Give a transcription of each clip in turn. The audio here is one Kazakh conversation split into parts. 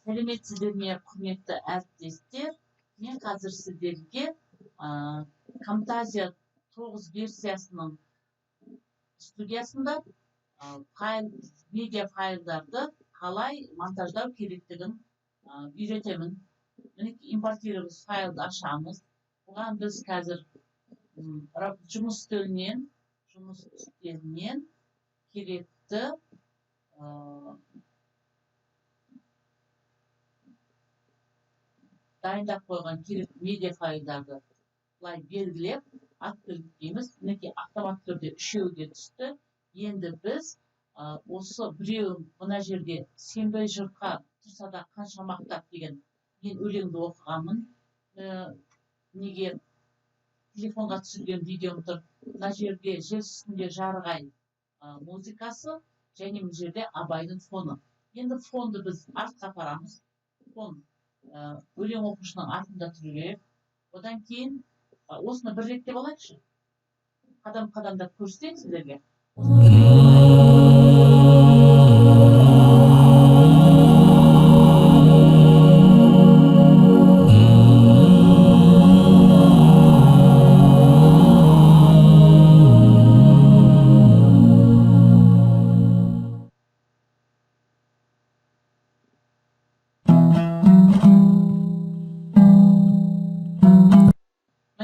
Сәлеметсіздер ме, құрметті әріптестер? Мен қазір сіздерге Camtasia 9 версиясының студиясында медиа файлдарды қалай монтаждау керектігін үйретемін. Импортировать файлды ашамыз. Бұған біз қазір жұмыс үстелінен керекті дайындап қойған керекті медиа файлдарды былай белгілеп атып дейміз. Мінекей автоматты түрде үшеуге түсті. Енді біз осы біреуін мына жерде сенбей жұртқа тұрса да қанша мақтап деген мен өлеңді оқығанмын. Неге телефонға түсірген видеом тұр. Мына жерде жер үстінде жарғай музыкасы және мына жерде Абайдың фоны. Енді фонды біз артқа апарамыз. Фон өлең оқушының артында тұру керек. Одан кейін осыны бір реттеп алайықшы. Қадам-қадамдап көрсетейін сіздерге.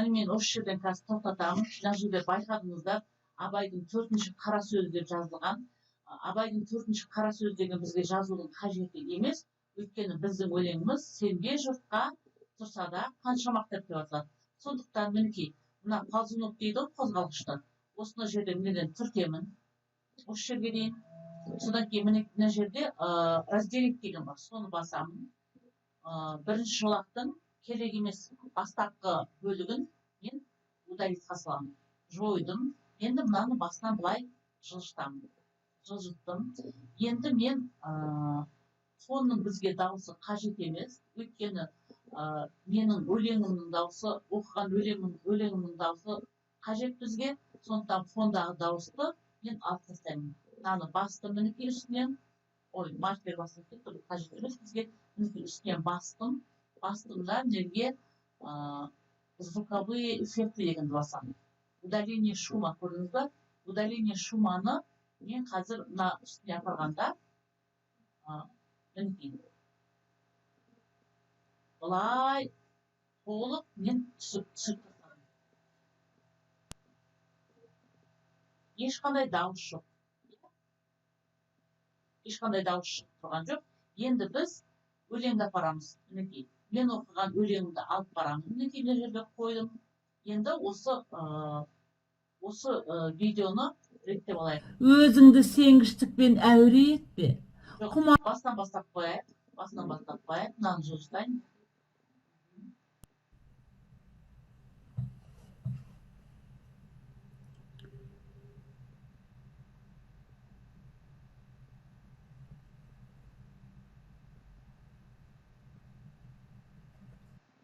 Мен осы жерден қазір тоқтатамын. Мына жерде байқадыңыздар, Абайдың 4-ші қара сөзі деп жазылған. Абайдың 4-ші қара сөзі деген бізге жазудың қажеті емес. Өйткені біздің өлеңіміз сенбе жұртқа тұрса да қанша мақтап деп аталады. Сондықтан мінекей, мына ползунок дейді ғой қозғалғышты. Осыны жерде мінеден түртемін. Осы жерге дейін. Содан кейін мына жерде разделить деген бар. Соны басамын. Бірінші жолақтың керек емес бастапқы бөлігін мен удалитқа саламын. Жойдым. Енді мынаны басынан былай жылжыттым. Енді мен фонның бізге дауысы қажет емес. Өйткені менің өлеңімнің дауысы, оқыған өлеңімнің дауысы қажет бізге. Сондықтан фондағы дауысты мен алып тастаймын. Мынаны бастым мінекей үстінен. Маркер басып кетті, бұл қажет емес бізге. Мінекей үстінен бастым. Бастымда неге звуковые эффекты дегенді басамын. Удаление шума көрдіңіздер. Удаление шуманы мен қазір мына үстіне апарғанда былай толып мен түсіп тастадым. Ешқандай дауыс жоқ. Ешқандай дауыс шығып тұрған жоқ. Енді біз өлеңді апарамыз. Мен оқыған өлеңімді алып барамын. Мінекей мына жерге қойдым. Енді осы видеоны реттеп алайық. Өзіңді сенгіштікпен әуре етпе. Бастан бастап қояйық. Мынаны жылжытайын.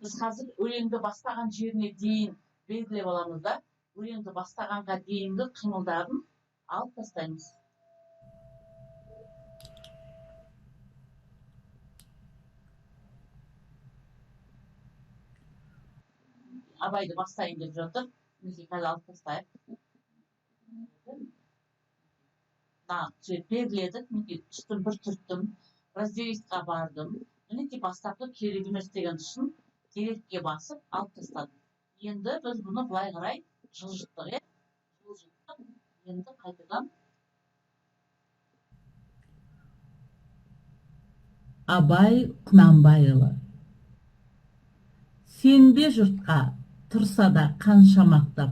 Біз қазір өлеңді бастаған жеріне дейін белгілеп аламыз да, өлеңді бастағанға дейінгі қимылдарын алып тастаймыз. Абайды бастайын деп жатыр. Қазір алып тастайық. Белгіледік. Үстін бір түрттім. Разделистқа бардым. Мінекей бастапқы керек емес деген тұсын керекке басып алып тастадым. Енді біз бұны былай қарай жылжыттық. Енді қайтадан Абай Құнанбайұлы. Сенбе жұртқа тұрса да қанша мақтап,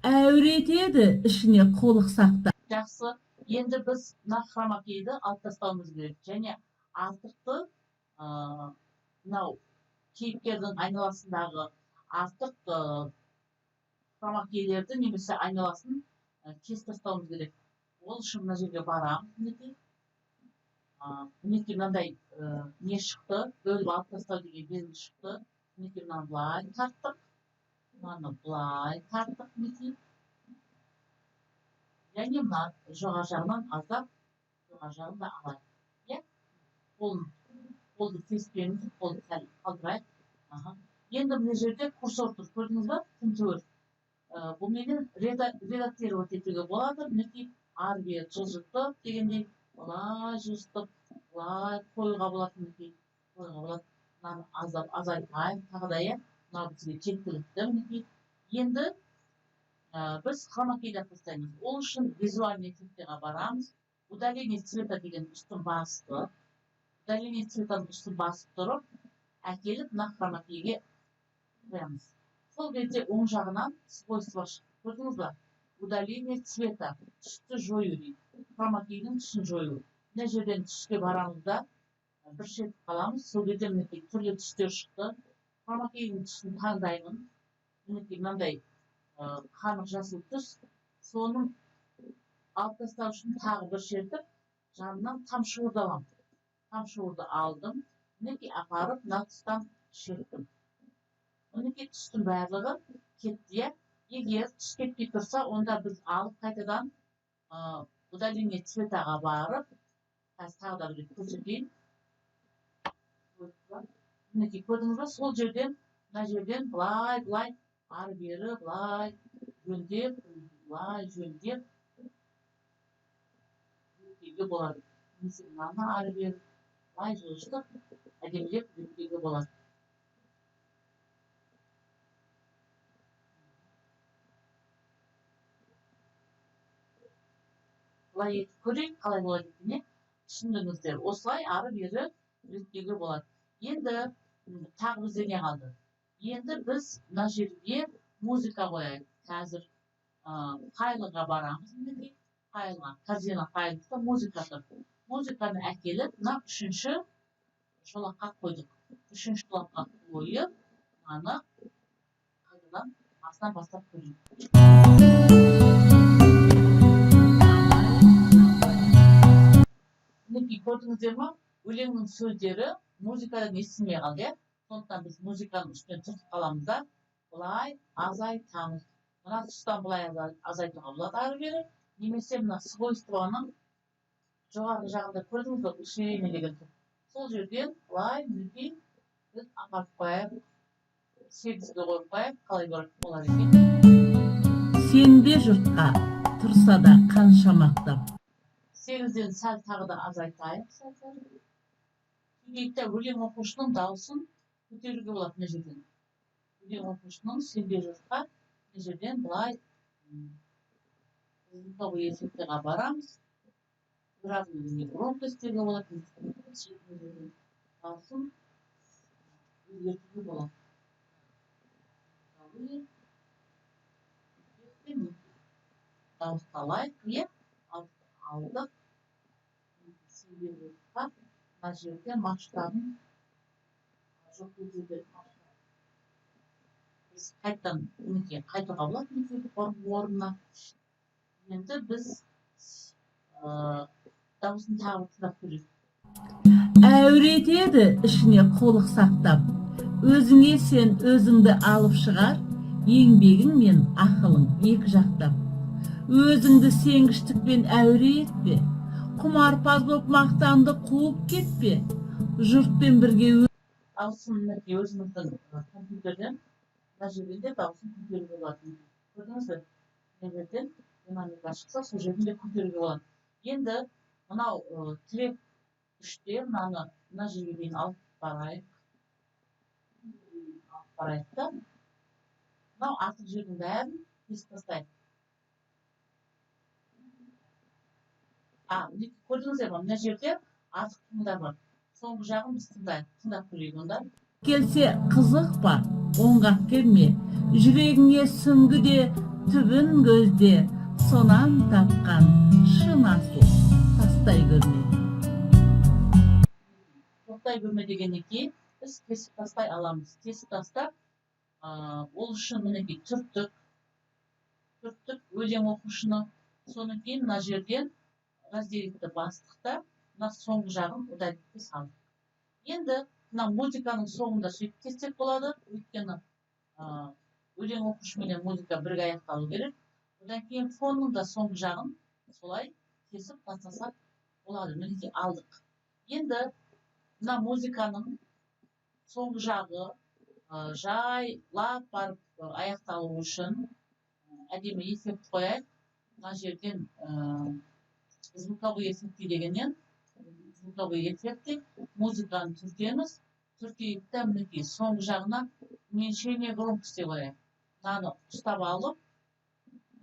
әуретеді ішіне қолық сақтап. Жақсы. Енді біз мына хромакейді алып тастауымыз керек. Және артықты мынау кейіпкердің айналасындағы артық хромакейлерді немесе айналасын кесіп тастауымыз керек. Ол үшін мына жерге барамыз. Мінекей мынандай не шықты, бөліп алып тастау деген белгі шықты. Мінекей мынаны былай тарттық. Мынаны былай тарттық. Және мына жоғары жағынан аздап жоғары жағын да алайық. қолды кеспейміз, қолды сәл қалдырайық. Енді мына жерде курсор тұр, көрдіңіз ба? Тінтуір. Бұл менен редактировать етуге болады. Мінекей ары бері жылжытып дегендей, былай жылжытып, былай қоюға болады, мінекей қоюға болады. Мынаны азайтайық, тағы да мына бізге жеткілікті мінекей. Енді біз хромакейді қостаймыз. Ол үшін визуальный эффектіға барамыз. Удаление цвета деген үстін басты. Удаление цветаның үстін басып тұрып, әкеліп мына хромакейге қоямыз. Сол кезде оң жағынан свойства шығып, көрдіңіз ба? Удаление цвета, түсті жою дейді. Хромакейдің түсін жою. Мына жерден түске барамыз да бір шетіп қаламыз. Сол кезде мінекей түрлі түстер шықты. Хромакейдің түсін таңдаймын. Мінекей мынандай қанық жасыл түс. Соның алып тастау үшін тағы бір шертіп, жанынан тамшылырды аламын. Тамшылырды алдым. Мінекей апарып, мына тұстан шерттім. Мінекей түстің барлығы кетті. Егер түс кетпей тұрса, онда біз алып қайтадан удаление цветаға барып, тағы да бір көрсетейін. Мінекей көрдіңіз ба? Сол жерден, мына жерден былай, ары бері, былай, жөндеп, өткеуге болады. Немесе мынаны ары бері, былай жылжытып, әдемілеп өткеуге болады. Былай етіп көрейік, қалай болады екеніне түсіндіңіздер. Осылай ары бері өткеуге болады. Енді тағы бізде не қалды? Енді біз мына жерге музыка қояйық. Қазір файлыға барамыз. Файлға, корзина файлықта музыка тұр. Музыканы әкеліп, мына үшінші жолаққа қойдық. Үшінші жолаққа қойып, мынаны қайтадан астан бастап көрейік. Мінекей көрдіңіздер ме? Өлеңнің сөздері музыкадан естілмей қалды. Сондықтан біз музыканың үстінен тұртып қаламыз да, былай азайтамыз. Мына тұстан былай азайтуға болады ары бері. Немесе мына свойствоның жоғарғы жағында көрдіңіз бе, усиление деген тұр. Сол жерден былай мінекей біз апарып қояйық. 8-ге қойып қояйық, қалай болады екен. Сенбе жұртқа тұрса да қанша мақтап. 8-ден сәл тағы да азайтайық. Кейде өлең оқушының дауысын көтеруге болады мына жерден. Өлең оқушының сенбе жұртқа мына жерден былай звуковой эффектіға барамыз. Разные громкостіге болады. Дауысын өзгертуге болады. Дауысталайық, алдық. Сенбе жұртқа мына жерде масштабын жоқ өзінде біз қайттан қайтуға болады орнына. Енді біз дауысын тағы тыңдап көрейік. Әуретеді ішіне қолық сақтап, өзіңе сен өзіңді алып шығар, еңбегің мен ақылың екі жақтап. Өзіңді сенгіштікпен әуре етпе, құмарпаз боп мақтанды қуып кетпе, жұртпен бірге дауысын өзіміздің компьютерден мына жерде дауысын көтеруге болады. Көрдіңіз бе? Мына жерден динамика шықса, сол жерде көтеруге болады. Енді мынау трек 3-те мына жерге дейін алып барайық. Да. Мынау артық жердің бәрін кесіп тастайық. Көрдіңіздер ме? Мына жерде артық тыңдар бар. Соңғы жағын біз тыңдап көрейік онда. Келсе қызық па, оңғақ келме, жүрегіңе сүңгі де, түбін көзде, сонан тапқан шын асыл, тастай көрме. Тастай көрме дегеннен кейін біз кесіп тастай аламыз. Кесіп тастап, ол үшін мінекей түрттік өлең оқушыны. Соның кейін мына жерден разделікті бастықта, мына соңғы жағын удалитке салдық. Енді мына музыканың соңында сөйтіп кессек болады. Өйткені өлең оқушымен музыка бірге аяқталу керек. Одан кейін фонның да соңғы жағын солай кесіп тастасақ болады. Мінекей алдық. Енді мына музыканың соңғы жағы жайлап барып аяқталу үшін әдемі эффект қояйық. Мына жерден звуковой эффекті дегеннен звуковой эффекті музыканы түртеміз. Түртейік та мінекей соңғы жағына уменьшение громкости қояйық. Мынаны ұстап алып,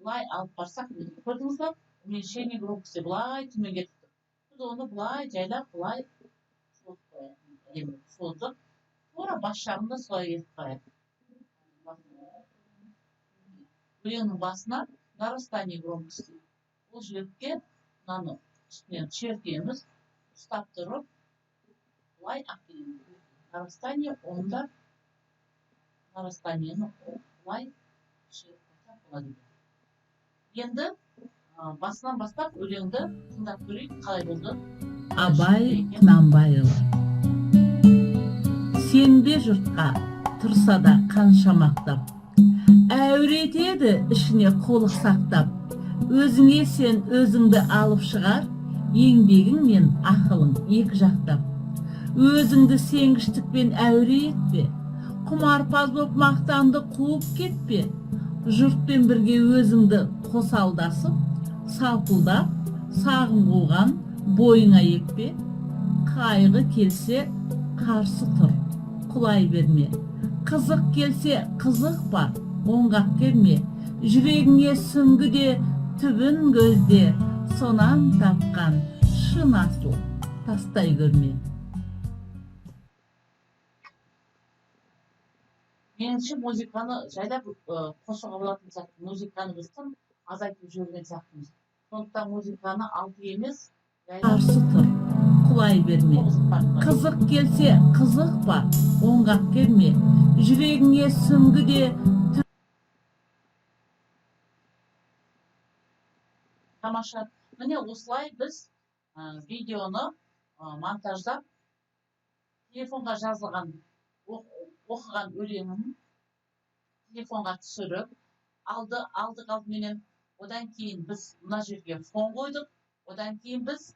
былай алып барсақ, көрдіңіз ба? Уменьшение громкости былай төмен кетті. Біз оны былай жайлап, былай создық. Sonra бас жағында солай кетіп қояйық. Өлеңнің басына нарастание громкости. Бұл жерге мынаны үстінен шертеміз, ұстап тұрып, былай әкелеміз. Нарастание, онда нарастаниені былай шертіп болады. Енді басынан бастап өлеңді тыңдап көрейік, қалай болды. Абай Құнанбайұлы. Сенбе жұртқа тұрса да қанша мақтап, әуретеді ішіне қолық сақтап, өзіңе сен өзіңді алып шығар, еңбегің мен ақылың екі жақтап. Өзіңді сенгіштікпен әуре етпе, құмарпаз боп мақтанды қуып кетпе, жұртпен бірге өзіңді қосалдасып, салпылдап, сағым қуған бойыңа екпе, қайғы келсе қарсы тұр, құлай берме, қызық келсе қызық бар, оңғақ келме, жүрегіңе сүңгіде, түбін көзде, сонан тапқан шын асыл тастай көрме. Меніңше музыканы жайлап қосуға болатын сияқты, музыканы біз тым азайтып жүрген сияқтымыз. Сондықтан музыканы алты емес, қарсы тұр, құлай берме, қызық келсе қызық бар, оңғақ келме, жүрегіңе сүңгіде. Тамаша. Міне осылай біз видеоны монтаждап, телефонға жазылған, оқыған өлеңін телефонға түсіріп, алдыменен, одан кейін біз мына жерге фон қойдық, одан кейін біз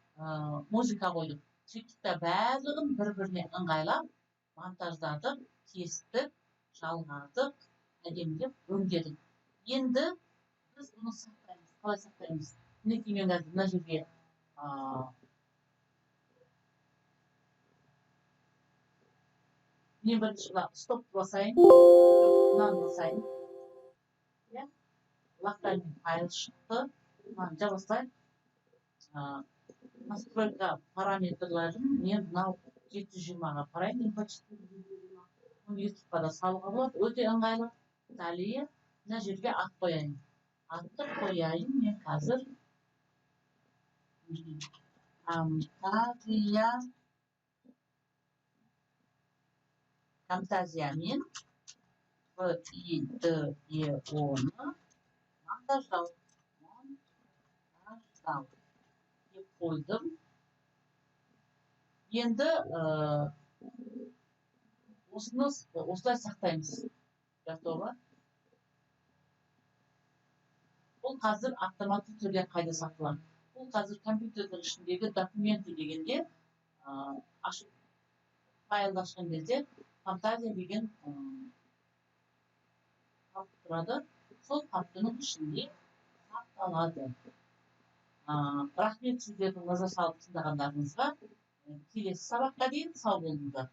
музыка қойдық. Сөйтіп барлығын бір-біріне ыңғайлап, монтаждадық, кестік, жалғадық, әдемілеп өңдедік. Енді біз бұны сақтаймыз, қалай сақтаймыз? Мінекей мен қазір мына жерге мен бірінші стоп басайын, мынаны басайын. Локальный файл шықты, мынаны жабастайын. Настройка параметрларын мен мынау 720-ға қарайын, мен почти 720. Оны ютубқа да салуға болады, өте ыңғайлы. Далее мына жерге ат қояйын. Атты қояйын мен қазір Фантазиямен видеоны монтаждау деп қойдым. Енді осылай сақтаймыз. Готово. Бұл қазір автоматты түрде қайда сақталады. Бұл қазір компьютердің ішіндегі документі дегенде ашып файлды ашқан кезде фантазия деген папка тұрады. Сол папканың ішінде сақталады. Рахмет сіздердің назар салып тыңдағандарыңызға. Келесі сабаққа дейін сау болыңыздар.